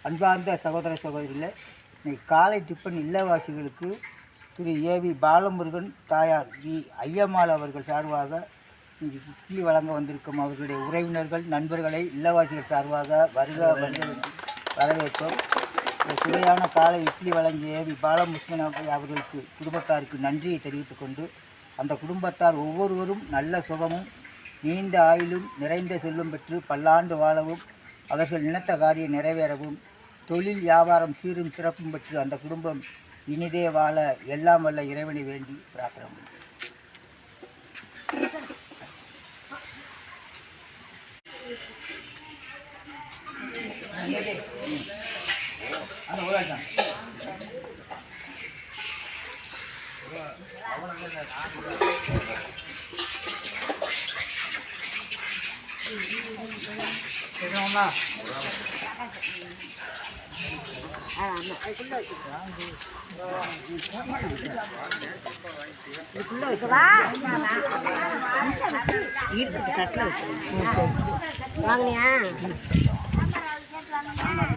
அன்பார்ந்த சகோதர சகோதரிகளே, இன்னைக்கு காலை டிஃபன் இல்லவாசிகளுக்கு திரு ஏவி பாலமுருகன் தாயார் வி ஐயம்மாள் அவர்கள் சார்பாக இட்லி வழங்க வந்திருக்கும் அவர்களுடைய உறவினர்கள் நண்பர்களை இல்லவாசிகள் சார்பாக வருக வரவேற்றோம். சுவையான காலை இட்லி வழங்கிய ஏவி பாலமுருகன் அவர்களுக்கு குடும்பத்தாருக்கு நன்றியை தெரிவித்துக் கொண்டு, அந்த குடும்பத்தார் ஒவ்வொருவரும் நல்ல சுகமும் நீண்ட ஆயுளும் நிறைந்த செல்வம் பெற்று பல்லாண்டு வாழவும், அவர்கள் நினைத்த காரியம் நிறைவேறவும், தொழில் வியாபாரம் சீரும் சிறப்பும் பெற்று அந்த குடும்பம் இனிதே வாழ எல்லாம் வல்ல இறைவனை வேண்டி பிரார்த்தனை. வாங்கயா